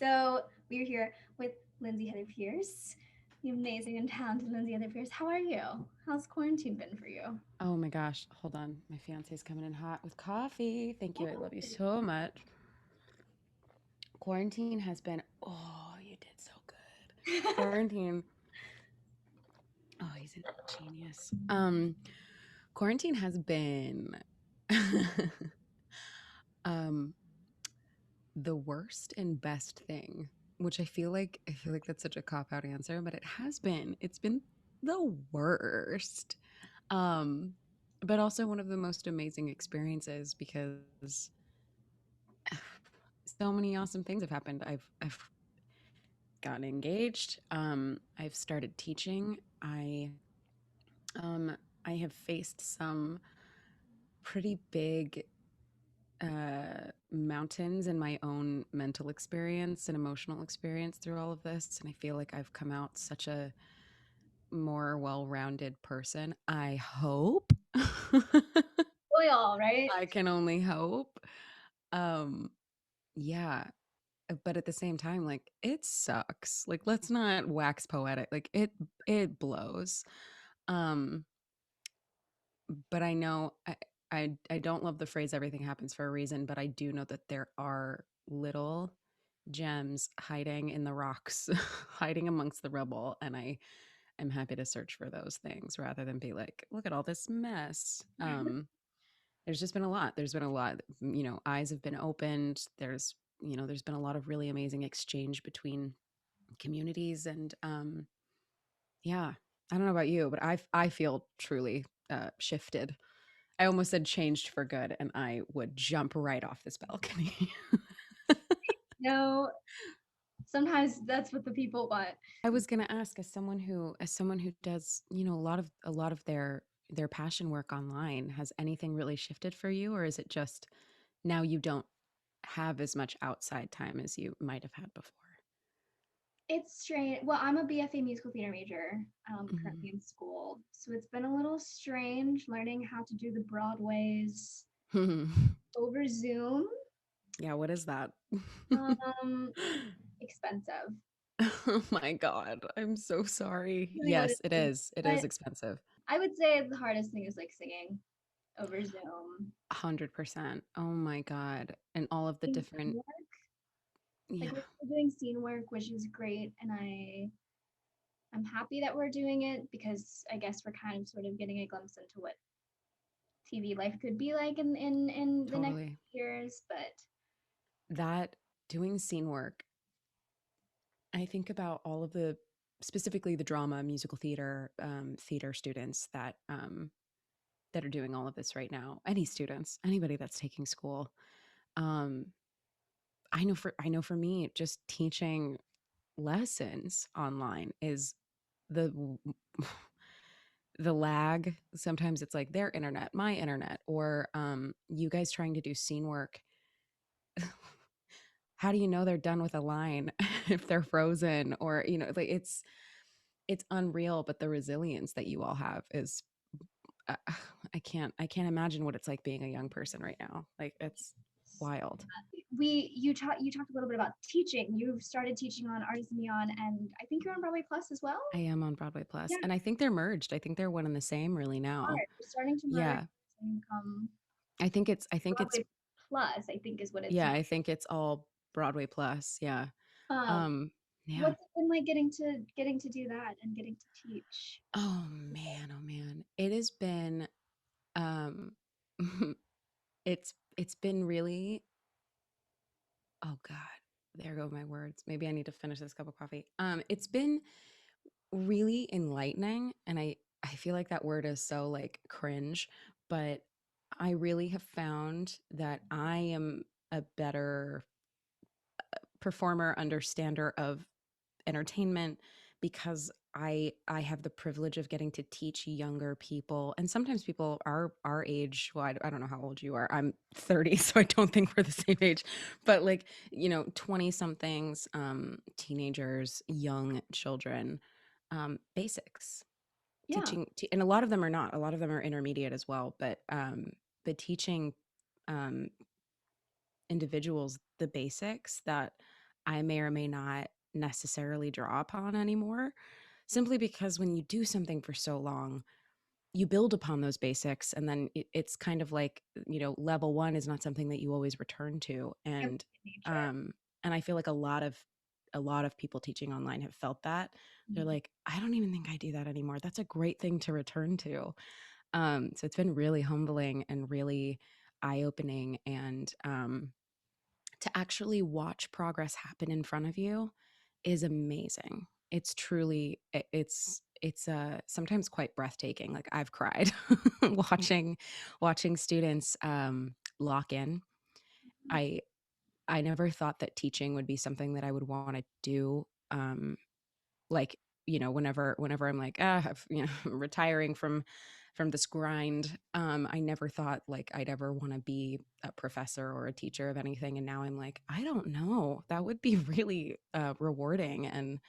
So we're here with Lindsay Heather Pearce, the amazing and talented Lindsay Heather Pearce. How are you? How's quarantine been for you? Oh my gosh, hold on. My fiance's coming in hot with coffee. Thank you. I love you so much. Quarantine has been, oh, you did so good. Quarantine, oh, he's a genius. Quarantine has been um the worst and best thing, which I feel like that's such a cop-out answer, but it has been. It's been the worst. Um, but also one of the most amazing experiences because so many awesome things have happened. I've gotten engaged. I've started teaching. Um I have faced some pretty big mountains in my own mental experience and emotional experience through all of this, and I feel like I've come out such a more well-rounded person. I hope. Oil, right? I can only hope. Um yeah, but at the same time, like, it sucks. Like, let's not wax poetic. Like, it blows. Um but I know I don't love the phrase everything happens for a reason, but I do know that there are little gems hiding in the rocks, hiding amongst the rubble, and I am happy to search for those things rather than be like, look at all this mess. There's just been a lot. There's been a lot, eyes have been opened. There's been a lot of really amazing exchange between communities, and yeah, I don't know about you, but I feel truly shifted. I almost said changed for good, and I would jump right off this balcony. No, sometimes that's what the people want. I was going to ask, as someone who does, a lot of their passion work online, has anything really shifted for you, or is it just now you don't have as much outside time as you might have had before? It's strange. Well, I'm a BFA musical theater major, Mhm. currently in school. So it's been a little strange learning how to do the Broadways over Zoom. Yeah, what is that? Um, Expensive. Oh my God. I'm so sorry. Really what it Yes, it is. is. It is But expensive. I would say the hardest thing is like singing over Zoom. 100%. Oh my God. And all of the Scene different, work. yeah, Like we're still doing scene work, which is great, and I'm happy that we're doing it because I guess we're kind of sort of getting a glimpse into what TV life could be like in the next totally. years. But That doing scene work, I think about all of specifically the drama, musical theater, theater students that are doing all of this right now. Any students, anybody that's taking school. Um, I know for me, just teaching lessons online is the the lag. Sometimes it's like their internet, my internet, or you guys trying to do scene work. How do you know they're done with a line if they're frozen, or like it's unreal, but the resilience that you all have is uh, I can't imagine what it's like being a young person right now. Like, it's wild. you talked a little bit about teaching. You've started teaching on Artist Neon, and I think you're on Broadway Plus as well. I am on Broadway Plus, Yeah, and I think they're merged. I think they're one and the same really now. they're starting to merge Yeah. and become I think it's Broadway Plus. I think is what it's. yeah, I think it's all Broadway Plus. Yeah. Um, Um yeah. what's it been like getting to do that and getting to teach? Oh man, oh man. It has been um it's been really, oh god. There go my words. Maybe I need to finish this cup of coffee. It's been really enlightening, and I feel like that word is so like cringe, but I really have found that I am a better performer, understander of entertainment, because I have the privilege of getting to teach younger people, and sometimes people our age. Well, I don't know how old you are. I'm 30, so I don't think we're the same age, but like, 20 somethings, teenagers, young children, basics. Yeah, And a lot of them are not. A lot of them are intermediate as well, but teaching um individuals the basics that I may or may not necessarily draw upon anymore, simply because when you do something for so long, you build upon those basics, and then it's kind of like, level one is not something that you always return to. Yep, And nature. um and I feel like a lot of people teaching online have felt that. They're Mhm. like, I don't even think I do that anymore. That's a great thing to return to. So it's been really humbling and really eye-opening. And to actually watch progress happen in front of you is amazing. It's truly it's sometimes quite breathtaking. Like, I've cried watching students lock in. I i never thought that teaching would be something that I would want to do, like, whenever I'm like, retiring from this grind. I never thought like I'd ever want to be a professor or a teacher of anything, and now I'm like, I don't know, that would be really rewarding and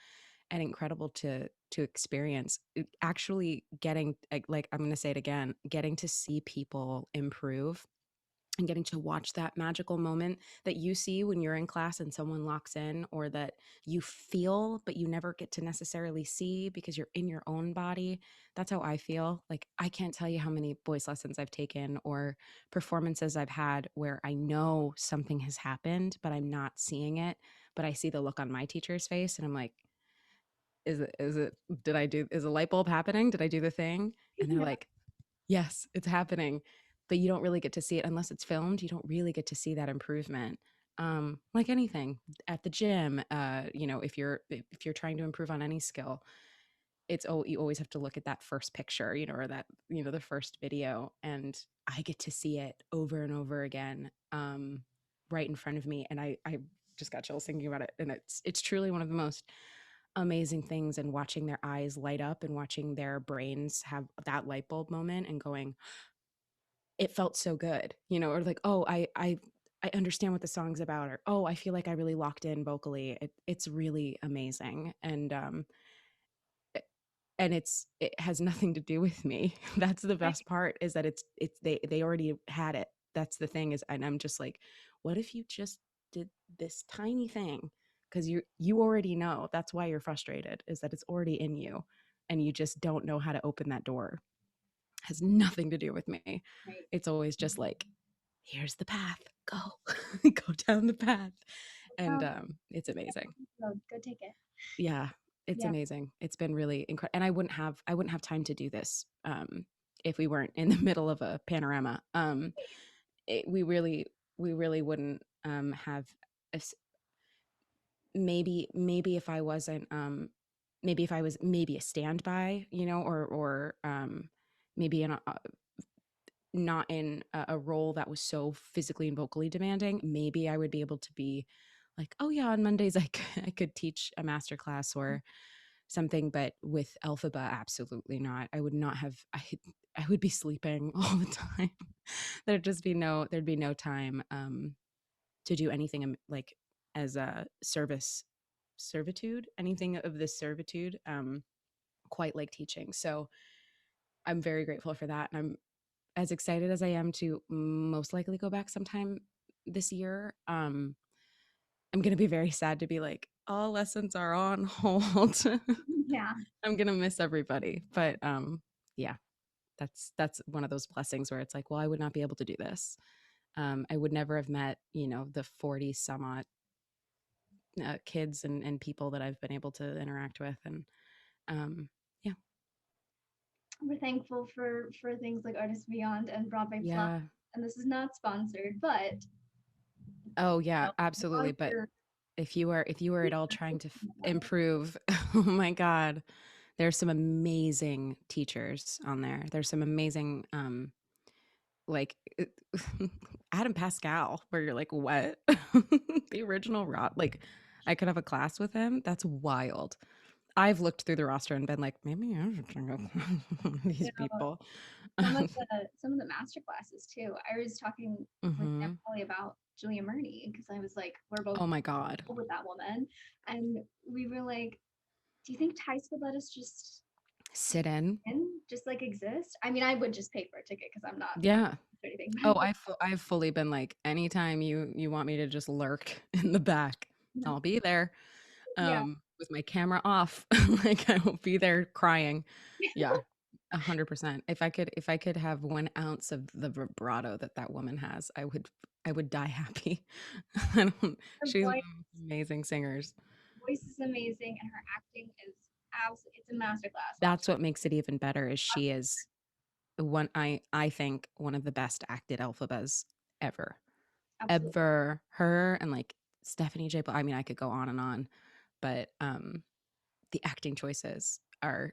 incredible to experience. Actually getting, like, I'm going to say it again, getting to see people improve and getting to watch that magical moment that you see when you're in class and someone locks in, or that you feel but you never get to necessarily see because you're in your own body. That's how I feel. Like, I can't tell you how many voice lessons I've taken or performances I've had where I know something has happened but I'm not seeing it, but I see the look on my teacher's face and I'm like, is it did I do is a light bulb happening? Did I do the thing? And they're Yeah, like, yes, it's happening. But you don't really get to see it unless it's filmed. You don't really get to see that improvement. Like anything at the gym, if you're trying to improve on any skill, you always have to look at that first picture, or that, the first video, and I get to see it over and over again, right in front of me, and I just got chills thinking about it, and it's truly one of the most amazing things. And watching their eyes light up and watching their brains have that light bulb moment and going, it felt so good, or like, oh, I understand what the song's about, or oh, I feel like I really locked in vocally. It's really amazing. And it has nothing to do with me. That's the right, best part, is that they already had it. That's the thing, is, and I'm just like, what if you just did this tiny thing? Because you already know. That's why you're frustrated, is that it's already in you and you just don't know how to open that door. Has nothing to do with me. right. It's always just like, here's the path. Go. Go down the path. And Um, it's amazing. go take it. Yeah, it's Yeah, amazing. It's been really incredible. And I wouldn't have time to do this if we weren't in the middle of a panorama. It, we really wouldn't have a s maybe if I wasn't maybe if I was maybe a standby, or maybe in not in a role that was so physically and vocally demanding, maybe I would be able to be like, oh yeah, on Mondays I could teach a master class or something. But with Alphaba, absolutely not. I would not have. I would be sleeping all the time. There'd be no time to do anything, like, as a servitude, anything of this servitude, quite like teaching. So I'm very grateful for that, and I'm as excited as I am to most likely go back sometime this year. I'm gonna be very sad to be like, all lessons are on hold. yeah, I'm gonna miss everybody, but yeah, that's one of those blessings where it's like, well, I would not be able to do this. I would never have met, the 40 some odd kids and people that I've been able to interact with, and um, yeah, we're thankful for things like Artists Beyond and Broadway Vlogs. yeah. And this is not sponsored, but Oh yeah, absolutely. But volunteer. if you are at all trying to improve, oh my God, there's some amazing teachers on there. There's some amazing, like, Adam Pascal, where you're like, what? The original Rod. Like, I could have a class with him. That's wild. I've looked through the roster and been like, maybe I should check out You these know, people. some of the master classes too. I was talking with Hmm. Emily about Julia Murney because I was like, we're both Oh my God. with that woman, and we were like, do you think Tice would let us just Sit in. just like exist? I mean, I would just pay for a ticket because I'm not Yeah. or anything. Oh, I've fully been like, anytime you want me to just lurk in the back, I'll be there, Yeah, with my camera off. Like, I will be there crying. Yeah, 100%. If I could have 1 ounce of the vibrato that that woman has, I would die happy. I don't her she's one voice, of the most amazing singers. voice is amazing, and her acting is absolutely, it's a masterclass. Watch That's what makes it even better is she is one I think one of the best acted alphabas ever. absolutely Ever. Her and, like, Stephanie J. I mean, I could go on and on, but, the acting choices are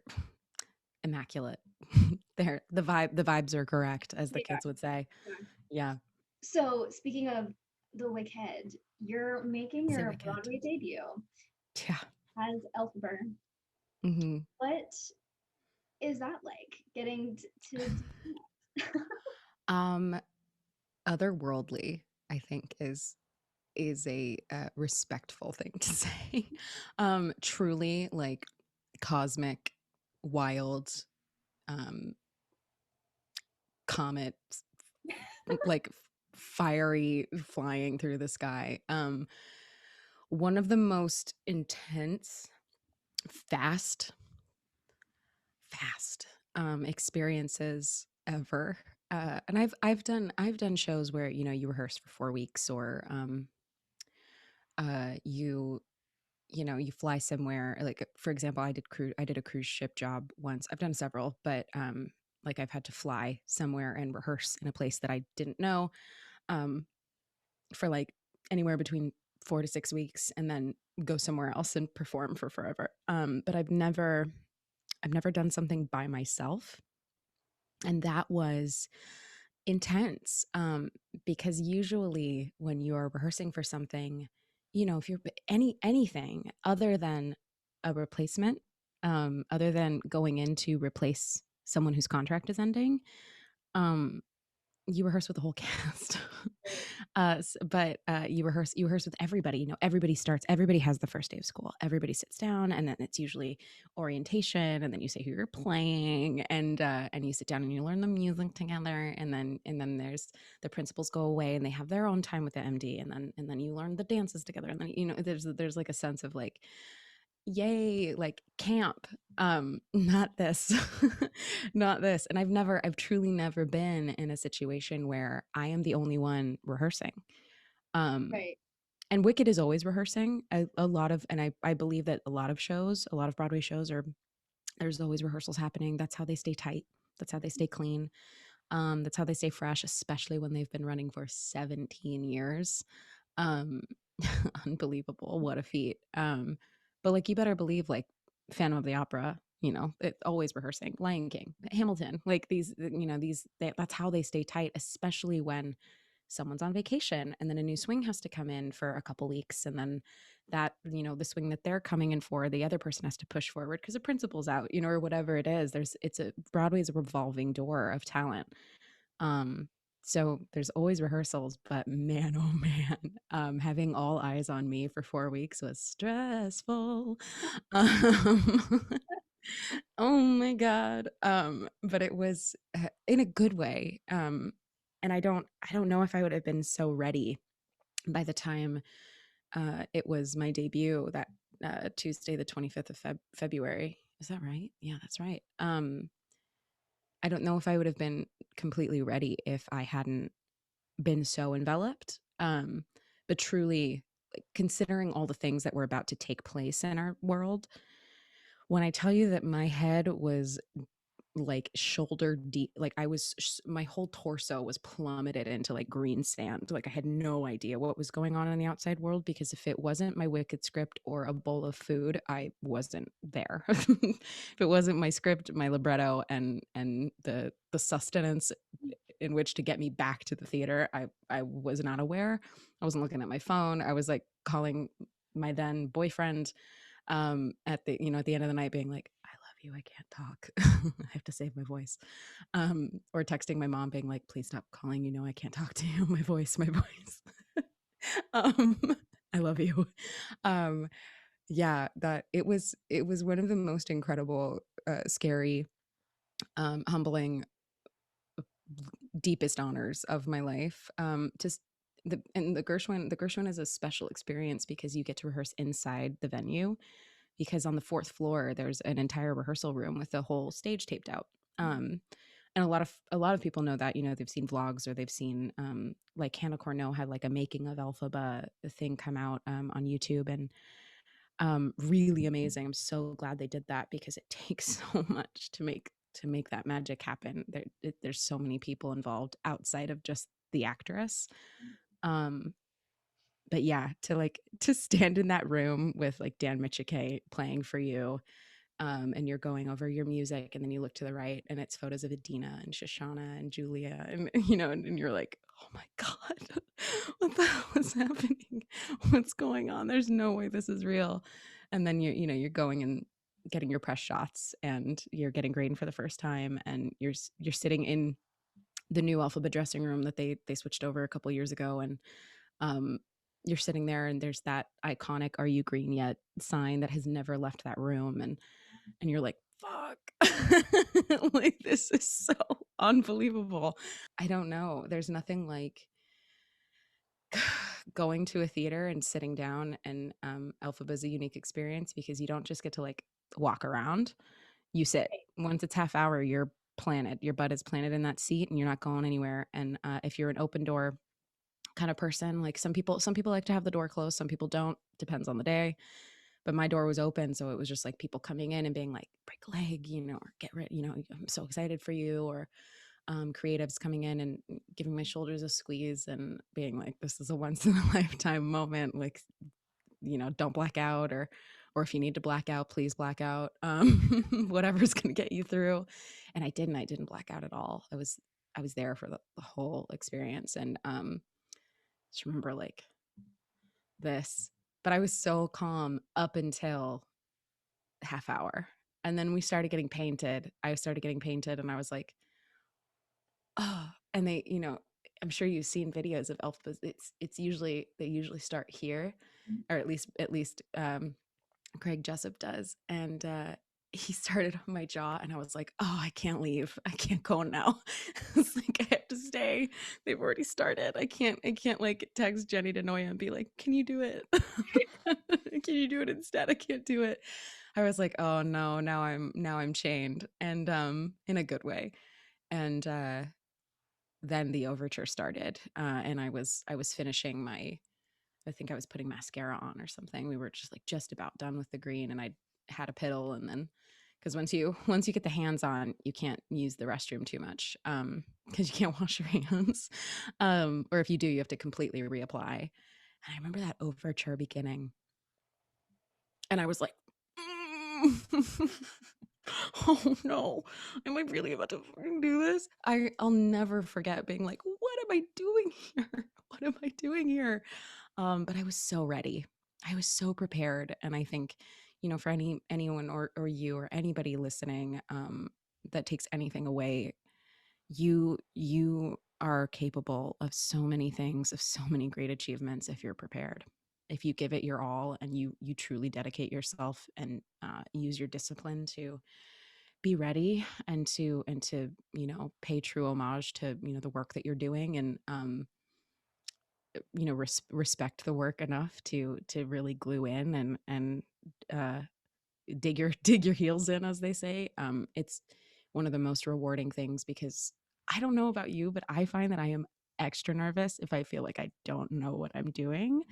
immaculate. They're the vibes are correct, as the yeah. kids would say. Yeah. Yeah. So speaking of the Wicked, you're making So your wicked. Broadway debut Yeah. as Elphaba. Mhm. What is that like getting to do that? Um, otherworldly, I think, is a, respectful thing to say. Truly, like, cosmic, wild, um, comet, like, fiery flying through the sky. One of the most intense, fast fast, experiences ever. And I've done shows where, you know, you rehearse for 4 weeks or, you know, you fly somewhere, like, for example, I did a cruise ship job once. I've done several, but, like, I've had to fly somewhere and rehearse in a place that I didn't know, um, for, like, anywhere between 4 to 6 weeks and then go somewhere else and perform for forever. But I've never done something by myself, and that was intense, because usually when you're rehearsing for something, you know, if you're anything other than a replacement, other than going in to replace someone whose contract is ending, um, you rehearse with the whole cast. But you rehearse with everybody. You know, everybody has the first day of school. Everybody sits down, and then it's usually orientation, and then you say who you're playing, and you sit down and you learn the music together, and then there's the principals go away and they have their own time with the MD, and then you learn the dances together, and then, you know, there's like a sense of like, yay, like camp. Not this. Not this. And I've truly never been in a situation where I am the only one rehearsing. um Right, and Wicked is always rehearsing a lot of, and I believe that a lot of shows, a lot of Broadway shows are, there's always rehearsals happening. That's how they stay tight, that's how they stay clean, that's how they stay fresh, especially when they've been running for 17 years. um Unbelievable, what a feat. But, like, you better believe, like, Phantom of the Opera, you know, it always rehearsing, Lion King, Hamilton, like, these, you know, that's how they stay tight, especially when someone's on vacation and then a new swing has to come in for a couple weeks, and then that, you know, the swing that they're coming in for, the other person has to push forward because the principal's out, you know, or whatever it is. Broadway is a revolving door of talent. um, so there's always rehearsals, but man, oh man, having all eyes on me for 4 weeks was stressful. Um, oh my God. But it was, in a good way. And I don't know if I would have been so ready by the time, it was my debut that, Tuesday, the 25th of February. Is that right? Yeah, that's right. I don't know if I would have been completely ready if I hadn't been so enveloped. But truly, like, considering all the things that were about to take place in our world, when I tell you that my head was like shoulder deep, like my whole torso was plummeted into like green sand. Like, I had no idea what was going on in the outside world, because if it wasn't my Wicked script or a bowl of food, I wasn't there. If it wasn't my script, my libretto, and the sustenance in which to get me back to the theater, I was not aware. I wasn't looking at my phone. I was like calling my then boyfriend, at the, you know, at the end of the night, being like, I love you, I can't talk. I have to save my voice. Or texting my mom being like, please stop calling, you know, I can't talk to you. My voice, my voice. um I love you. um yeah, that it was one of the most incredible, scary, humbling, deepest honors of my life. Just the Gershwin is a special experience because you get to rehearse inside the venue, because on the fourth floor there's an entire rehearsal room with the whole stage taped out. And a lot of people know that, you know, they've seen vlogs or they've seen like Hannah Cornell had like a making of Elphaba thing come out on YouTube, and really amazing. I'm so glad they did that because it takes so much to make that magic happen. There's so many people involved outside of just the actress. Um, but yeah, to stand in that room with like Dan Michike playing for you, and you're going over your music, and then you look to the right and it's photos of Adina and Shoshana and Julia, and you know, and you're like, oh my god, what the hell is happening? What's going on? There's no way this is real. And then you know, you're going and getting your press shots, and you're getting graded for the first time, and you're sitting in the new Alphabet dressing room that they switched over a couple years ago, and um you're sitting there, and there's that iconic "Are you green yet?" sign that has never left that room, and you're like, fuck. Like, this is so unbelievable. I don't know. There's nothing like going to a theater and sitting down, and Elphaba is a unique experience because you don't just get to like walk around. You sit. Once it's half hour, you're planted. Your butt is planted in that seat, and you're not going anywhere. And if you're an open door kind of person, like some people like to have the door closed, some people don't. Depends on the day. But my door was open, so it was just like people coming in and being like, break a leg, you know, or get rid, you know, I'm so excited for you, or creatives coming in and giving my shoulders a squeeze and being like, this is a once in a lifetime moment, like, you know, don't black out, or if you need to black out, please black out. Whatever's gonna get you through. And I didn't black out at all. I was there for the whole experience. And just remember like this, but I was so calm up until half hour. And then we started getting painted. I started getting painted, and I was like, oh, and they, you know, I'm sure you've seen videos of Elphaba. It's usually, they usually start here, or at least Craig Jessup does. And he started on my jaw, and I was like, oh, I can't leave. I can't go now. It's like, I have to stay. They've already started. I can't like text Jenny DeNoya and be like, can you do it? Can you do it instead? I can't do it. I was like, oh no, now I'm chained, and in a good way. And then the overture started, and I was finishing my, I think I was putting mascara on or something. We were just about done with the green, and I had a piddle, and then because once you get the hands on, you can't use the restroom too much, because you can't wash your hands, or if you do, you have to completely reapply. And I remember that overture beginning, and I was like, mm. Oh no, am I really about to do this? I'll never forget being like, what am I doing here? What am I doing here? But I was so ready. I was so prepared. And I think, you know, for anyone, or you or anybody listening, that takes anything away, you are capable of so many things, of so many great achievements if you're prepared. If you give it your all, and you truly dedicate yourself, and use your discipline to be ready, and to you know, pay true homage to, you know, the work that you're doing, and you know, respect the work enough to really glue in, and uh dig your heels in, as they say. It's one of the most rewarding things, because I don't know about you, but I find that I am extra nervous if I feel like I don't know what I'm doing,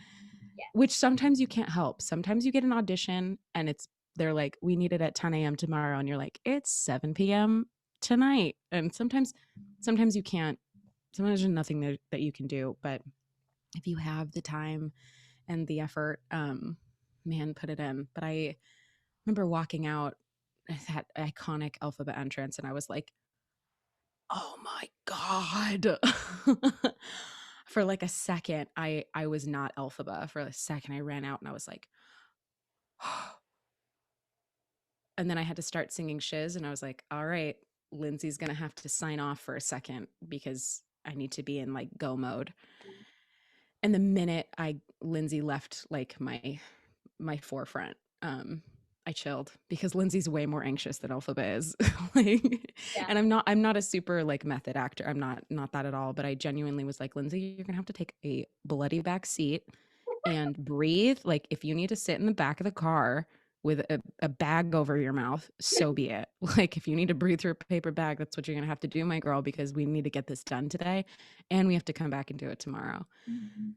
Yeah. which sometimes you can't help. Sometimes you get an audition, and they're like, we need it at 10 a.m. tomorrow, and you're like, it's 7 p.m. tonight. And sometimes you can't. Sometimes there's nothing that you can do. But if you have the time and the effort, man, put it in. But I remember walking out that iconic Alphabet entrance, and I was like, oh my God. For like a second, I was not Elphaba. For a second, I ran out, and I was like, and then I had to start singing Shiz, and I was like, all right, Lindsay's gonna have to sign off for a second because I need to be in like go mode. And the minute Lindsay left like my forefront, I chilled because Lindsay's way more anxious than Elphaba is. Like, Yeah. and I'm not a super like method actor. I'm not that at all. But I genuinely was like, Lindsay, you're gonna have to take a bloody back seat and breathe. Like, if you need to sit in the back of the car with a bag over your mouth, so be it. Like, if you need to breathe through a paper bag, that's what you're gonna have to do, my girl, because we need to get this done today, and we have to come back and do it tomorrow. Mhm.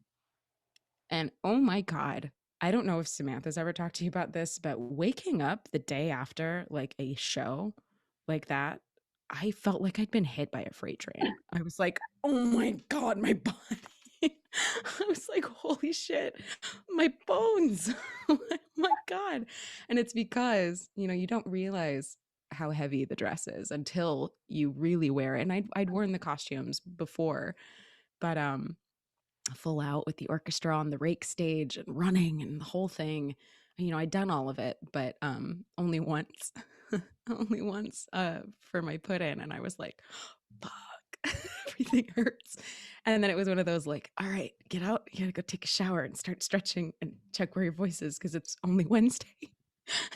And oh my God, I don't know if Samantha's ever talked to you about this, but waking up the day after like a show like that, I felt like I'd been hit by a freight train. I was like, oh my God, my body. I was like, holy shit, my bones. Oh my God. And it's because, you don't realize how heavy the dress is until you really wear it. And I'd worn the costumes before, but full out with the orchestra on the rake stage and running and the whole thing. I'd done all of it, but only once, only once for my put in, and I was like, "Fuck, everything hurts." And then it was one of those like, "All right, get out, you gotta go take a shower and start stretching and check where your voice is because it's only Wednesday.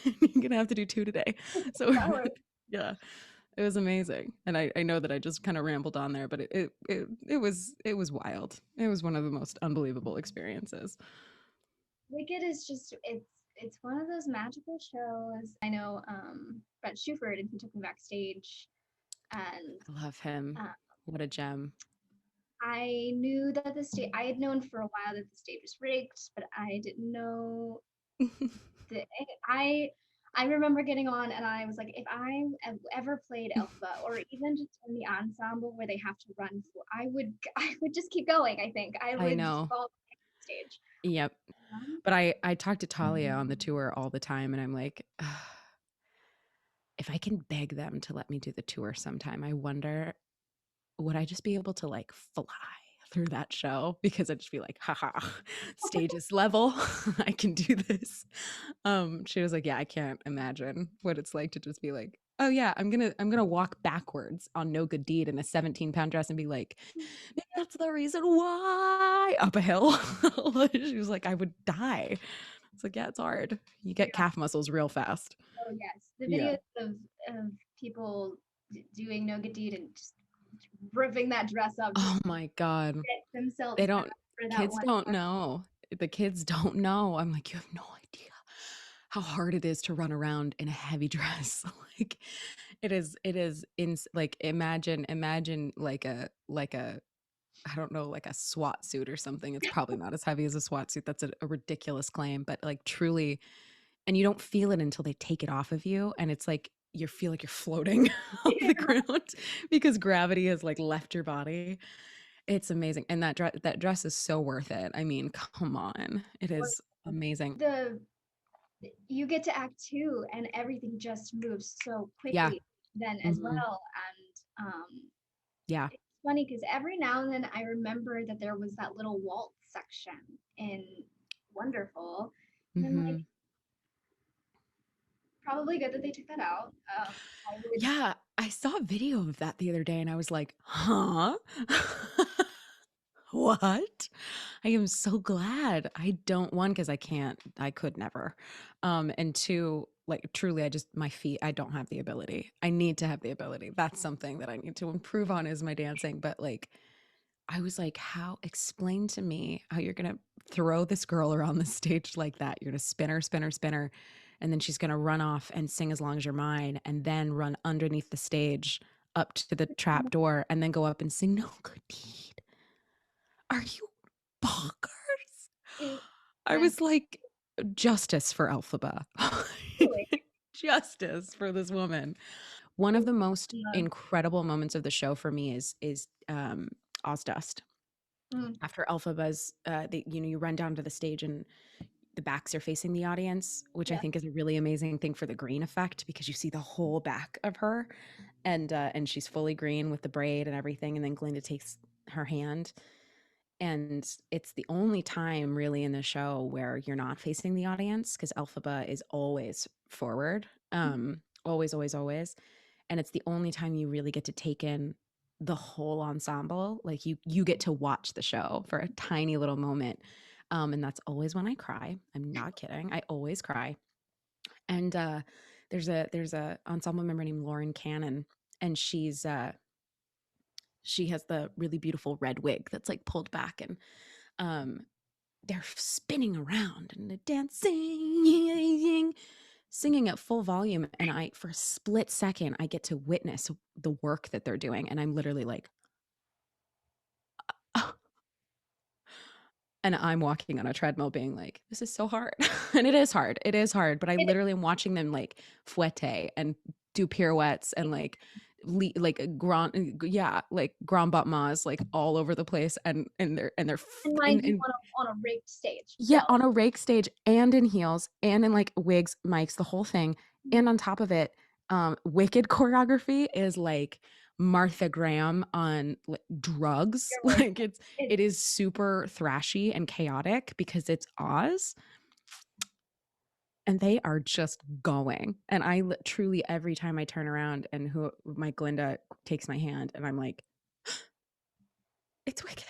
You're gonna have to do 2 today." So, Shower. yeah, it was amazing, and I know that I just kind of rambled on there, but it was wild. It was one of the most unbelievable experiences. Wicked is just it's one of those magical shows. I know Brett Shuford, and he took me backstage, and I love him. uh, What a gem. I knew that the stage. I had known for a while that the stage was rigged, but I didn't know that I remember getting on, and I was like, if I ever played Elphaba, or even just in the ensemble where they have to run for, I would just keep going. I think I I would just know. fall off the stage. Yep. Um, But I talk to Talia on the tour all the time, and I'm like, if I can beg them to let me do the tour sometime, I wonder, would I just be able to like fly through that show? Because I'd just be like, haha, stage is level. I can do this. She was like, yeah, I can't imagine what it's like to just be like, oh yeah, I'm gonna walk backwards on no good deed in a 17-pound dress and be like, maybe that's the reason why up a hill. She was like, I would die. It's like, yeah, it's hard. You get yeah. calf muscles real fast. Oh yes, the Yeah. videos of people doing no good deed and just ripping that dress up just Oh my God. get They themselves back don't, for that kids one don't part. know. The kids don't know. I'm like, you have no idea how hard it is to run around in a heavy dress. Like, it is in like, imagine like a I don't know, like a SWAT suit or something. It's probably not as heavy as a SWAT suit. That's a ridiculous claim, but like truly, and you don't feel it until they take it off of you. And it's like you feel like you're floating off the ground because gravity has like left your body. It's amazing. And that dress is so worth it. I mean, come on. It is amazing. The you get to act two, and everything just moves so Yeah. quickly then as Hmm. well. And Yeah. it's funny because every now and then I remember that there was that little waltz section in Wonderful, and I'm like, Hmm. probably good that they took that out. I would Yeah. I saw a video of that the other day and I was like, huh? What? I am so glad. I don't, one, because I could never. And two, like truly, my feet, I don't have the ability. I need to have the ability. That's something that I need to improve on is my dancing. But like, I was like, explain to me how you're going to throw this girl around the stage like that. You're going to spin her, spin her, spin her. And then she's going to run off and sing As Long as You're Mine and then run underneath the stage up to the trap door and then go up and sing No Good Deed. Are you bonkers? it, I and was like, justice for Elphaba. really, Justice for this woman. One of the most uh, incredible moments of the show for me is Ozdust. mm, After Elphaba's, you run down to the stage and the backs are facing the audience, which I yeah, think is a really amazing thing for the green effect because you see the whole back of her, and she's fully green with the braid and everything, and then Glinda takes her hand, and it's the only time really in the show where you're not facing the audience because Elphaba is always forward, always, always, always, and it's the only time you really get to take in the whole ensemble. Like you get to watch the show for a tiny little moment, and that's always when I cry. I'm not kidding. I always cry. And there's a ensemble member named Lauren Cannon, and she has the really beautiful red wig that's like pulled back, and um they're spinning around and they're dancing, singing at full volume, and I, for a split second, I get to witness the work that they're doing, and I'm literally like, oh, and I'm walking on a treadmill being like, this is so hard. And it is hard, but I It, literally am watching them like fouette and do pirouettes and like like grand battements like all over the place, and they're and mind you, and on a rigged stage. So yeah, on a rake stage and in heels and in like wigs, mics, the whole thing. And on top of it, Wicked choreography is like Martha Graham on like, drugs. you're right. Like It, it is super thrashy and chaotic because it's Oz, and they are just going. And truly, every time I turn around and who my Glinda takes my hand, and I'm like, it's Wicked.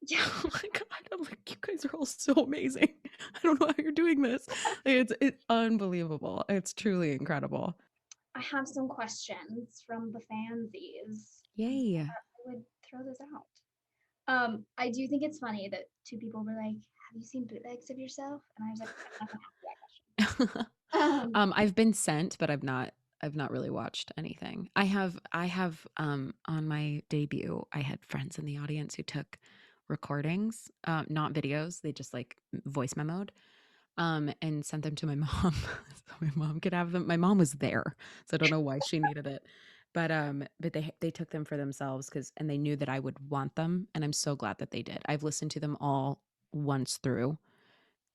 yeah, Oh my god! I'm like, you guys are all so amazing. I don't know how you're doing this. It's unbelievable. It's truly incredible. I have some questions from the fansies. I Yay! would throw this out. I do think it's funny that two people were like, "Have you seen bootlegs of yourself?" And I was like, "I'm not gonna answer that question." I've been sent, but I've not really watched anything. I have on my debut, I had friends in the audience who took recordings, not videos. They just like voice memoed, and sent them to my mom so my mom could have them. My mom was there, so I don't know why she needed it. But they took them for themselves because and they knew that I would want them, and I'm so glad that they did. I've listened to them all once through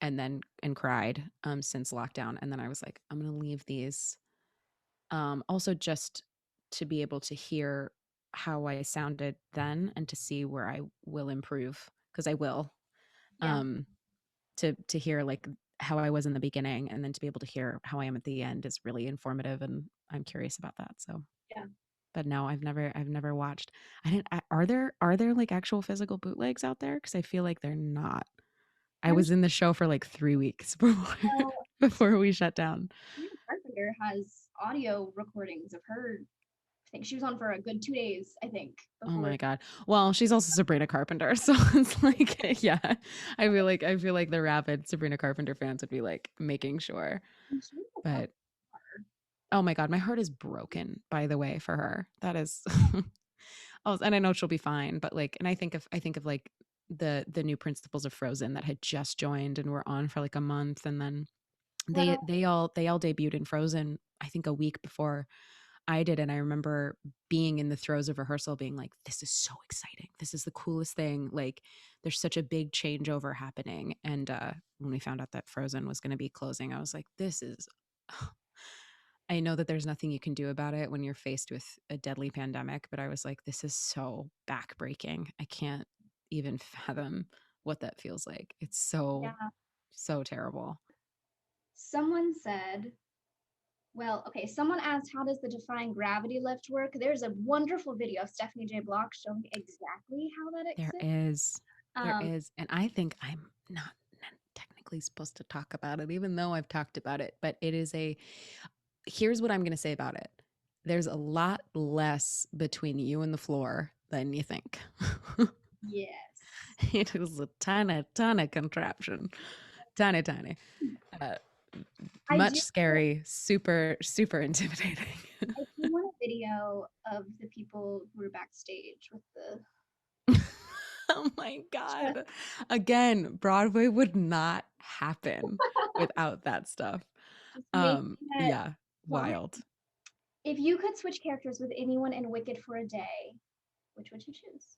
and cried since lockdown, and then I was like, I'm gonna leave these also just to be able to hear how I sounded then and to see where I will improve, because I will. Yeah, um to hear like how I was in the beginning and then to be able to hear how I am at the end is really informative, and I'm curious about that. So, yeah. but no, I've never watched. I didn't. Are there like actual physical bootlegs out there? Because I feel like they're not. I I'm was sure in the show for like 3 weeks before before we shut down. Sabrina Carpenter has audio recordings of her. I think she was on for a good 2 days. I think Oh before. my god. Well, she's also Sabrina Carpenter, so it's like, yeah. I feel like the rabid Sabrina Carpenter fans would be like making sure. I'm sure we'll talk But about her. oh my god, my heart is broken, by the way, for her. That is oh, and I know she'll be fine, but like, and I think of like the new principals of Frozen that had just joined and were on for like a month, and then they Well, they all they all debuted in Frozen, I think a week before I did. And I remember being in the throes of rehearsal being like, this is so exciting. This is the coolest thing. Like there's such a big changeover happening. And when we found out that Frozen was going to be closing, I was like, this is I know that there's nothing you can do about it when you're faced with a deadly pandemic, but I was like, this is so backbreaking. I can't even fathom what that feels like. It's so, yeah. so terrible. Someone said, well, okay, someone asked, how does the defying gravity lift work? There's a wonderful video of Stephanie J. Block showing exactly how that There exists. is. There Um, is. And I think I'm not technically supposed to talk about it, even though I've talked about it. But here's what I'm going to say about it. There's a lot less between you and the floor than you think. yes. It is a tiny, tiny contraption. Tiny, tiny. Uh, I do much scary, super, super intimidating. I do want a video of the people who were backstage with the Oh my just, God. Again, Broadway would not happen without that stuff. just making it Yeah, what wild. if you could switch characters with anyone in Wicked for a day, which would you choose?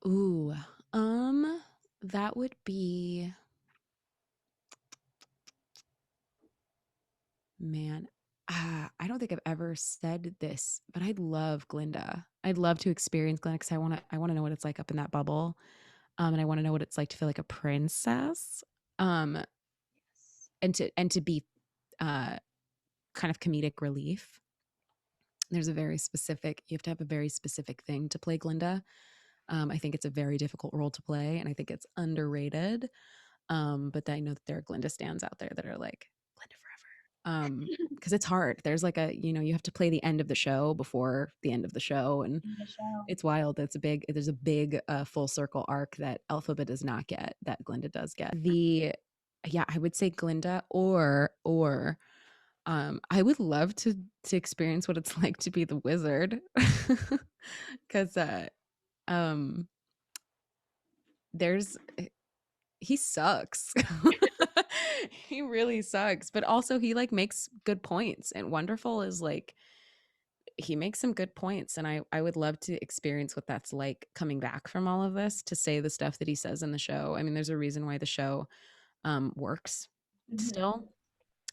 Ooh, that would be, man. I don't think I've ever said this, but I'd love Glinda. I'd love to experience Glinda because I want to know what it's like up in that bubble. And I want to know what it's like to feel like a princess. Um, Yes. and to be uh kind of comedic relief. There's a very specific, you have to have a very specific thing to play Glinda. I think it's a very difficult role to play, and I think it's underrated. But I know that there are Glinda stands out there that are like, Glinda forever. Because it's hard. There's like a, you have to play the end of the show before the end of the show, and In the show. it's wild. There's a big full circle arc that Elphaba does not get, that Glinda does get. Yeah, I would say Glinda, or I would love to experience what it's like to be the wizard, because um, there's he sucks. He really sucks, but also he like makes good points, and Wonderful is like he makes some good points, and I would love to experience what that's like coming back from all of this to say the stuff that he says in the show. I mean, there's a reason why the show works Mm-hmm. still.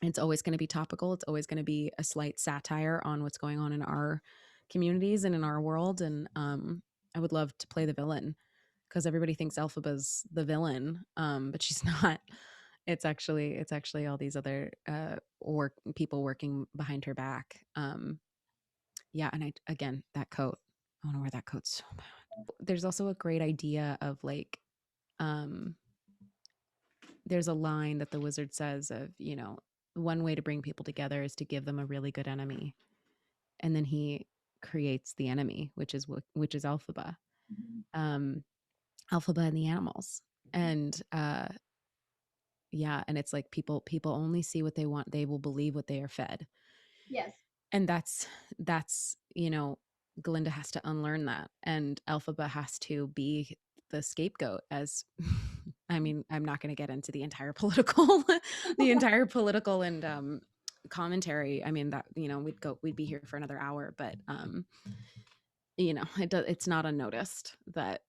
It's always going to be topical. It's always going to be a slight satire on what's going on in our communities and in our world. And I would love to play the villain, because everybody thinks Elphaba's the villain, but she's not. It's actually all these other people working behind her back. Yeah, and again, that coat. I want to wear that coat so bad. There's also a great idea of like, um, there's a line that the wizard says of, one way to bring people together is to give them a really good enemy, and then he creates the enemy, which is Elphaba, Mm-hmm. um, Elphaba and the animals, and yeah, and it's like people only see what they want. They will believe what they are fed, Yes. and that's Glinda has to unlearn that, and Elphaba has to be the scapegoat. As I mean, I'm not going to get into the entire political the entire political and commentary. I mean, that we'd be here for another hour, but it's not unnoticed that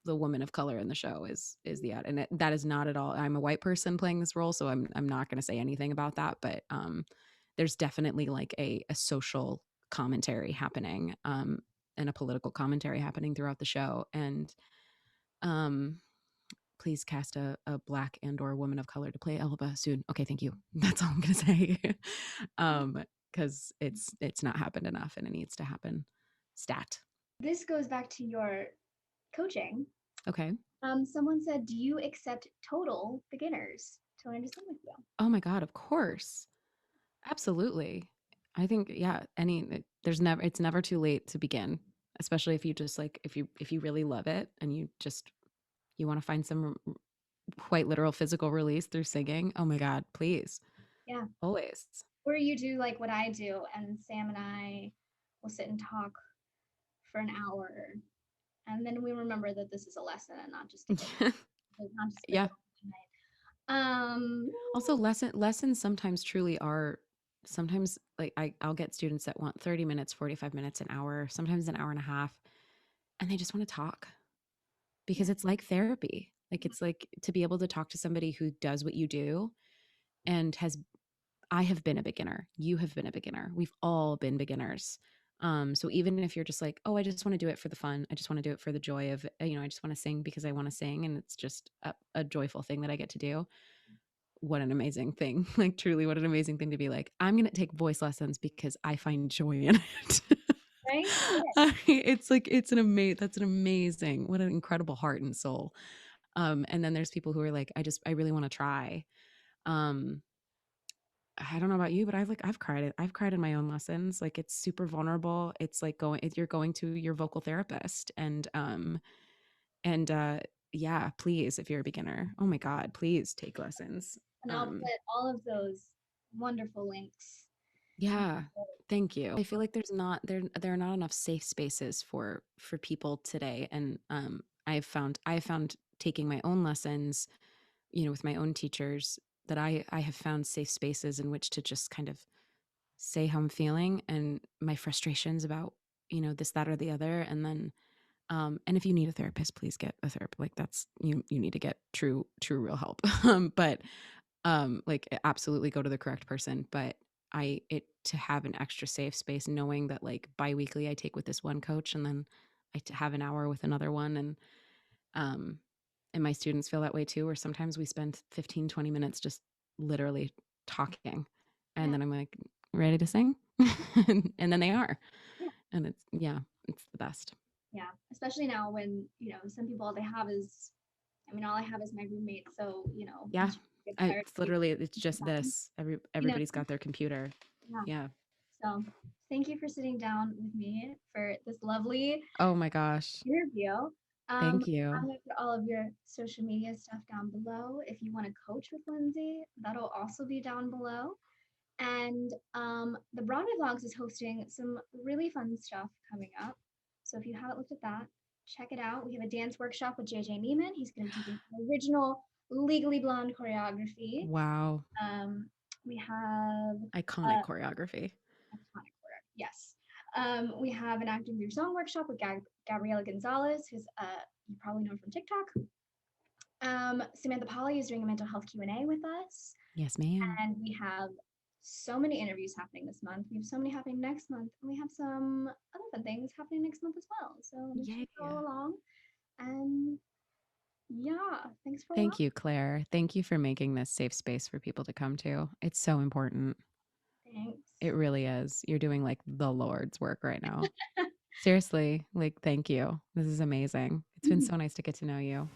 the woman of color in the show is the ad, and that is not at all. I'm a white person playing this role, so I'm not going to say anything about that, but there's definitely like a social commentary happening, and a political commentary happening throughout the show, and um please cast a black and or woman of color to play Elba soon. Okay, thank you. That's all I'm gonna say. Because it's not happened enough, and it needs to happen. Stat. This goes back to your coaching. Okay. Someone said, "Do you accept total beginners to learn to sing with you?" Oh my god, of course. Absolutely. I think, yeah, it's never too late to begin, especially if you just like if you really love it, and you want to find some quite literal physical release through singing. Oh my god, please. Yeah. Always. Or you do like what I do, and Sam and I will sit and talk for an hour, and then we remember that this is a lesson and not just to get, not just for Yeah. tonight. Also, lessons sometimes truly are, sometimes like I'll get students that want 30 minutes, 45 minutes, an hour, sometimes an hour and a half, and they just want to talk, Yeah. because it's like therapy. Like it's like to be able to talk to somebody who does what you do, and has I have been a beginner. You have been a beginner. We've all been beginners. So even if you're just like, oh, I just want to do it for the fun, I just want to do it for the joy of, I just want to sing because I want to sing, and it's just a joyful thing that I get to do. What an amazing thing. Like truly, what an amazing thing to be like, I'm going to take voice lessons because I find joy in it. Right? It's like, that's an amazing, what an incredible heart and soul. And then there's people who are like, I really want to try. Um, I don't know about you, but I've cried it. I've cried in my own lessons. Like it's super vulnerable. It's like you're going to your vocal therapist, and yeah, please, if you're a beginner, oh my God, please take lessons. And I'll put all of those wonderful links. Yeah, thank you. I feel like there are not enough safe spaces for people today, and I have found taking my own lessons, with my own teachers, that I have found safe spaces in which to just kind of say how I'm feeling and my frustrations about, this, that, or the other. And then, and if you need a therapist, please get a therapist. Like that's, you need to get true, real help. But, like absolutely go to the correct person. But to have an extra safe space, knowing that like biweekly I take with this one coach, and then have an hour with another one. Um, and my students feel that way too, or sometimes we spend 15, 20 minutes just literally talking. And Yeah. then I'm like, ready to sing? And then they are. Yeah. And it's the best. Yeah. Especially now when, some people all they have is, I mean, all I have is my roommate. So, Yeah. get tired It's of waiting literally it's just time. this. You know, Everybody's got their computer. yeah. Yeah. So thank you for sitting down with me for this lovely Oh my gosh. interview. Thank you. I'm gonna put all of your social media stuff down below. If you want to coach with Lindsay, that'll also be down below. And the Broadway Vlogs is hosting some really fun stuff coming up. So if you haven't looked at that, check it out. We have a dance workshop with JJ Neiman. He's going to be teaching original Legally Blonde choreography. Wow. Um, we have Iconic choreography. iconic choreography. Yes. We have an acting through song workshop with Gabriela Gonzalez, who's you probably know from TikTok. Samantha Polly is doing a mental health Q&A with us. Yes, ma'am. And we have so many interviews happening this month. We have so many happening next month. And we have some other fun things happening next month as well. So make sure Yeah. you follow along. And yeah, thanks for Thank watching. you, Claire. Thank you for making this safe space for people to come to. It's so important. Thanks. It really is. You're doing like the Lord's work right now. Seriously, like, thank you. This is amazing. It's been so nice to get to know you.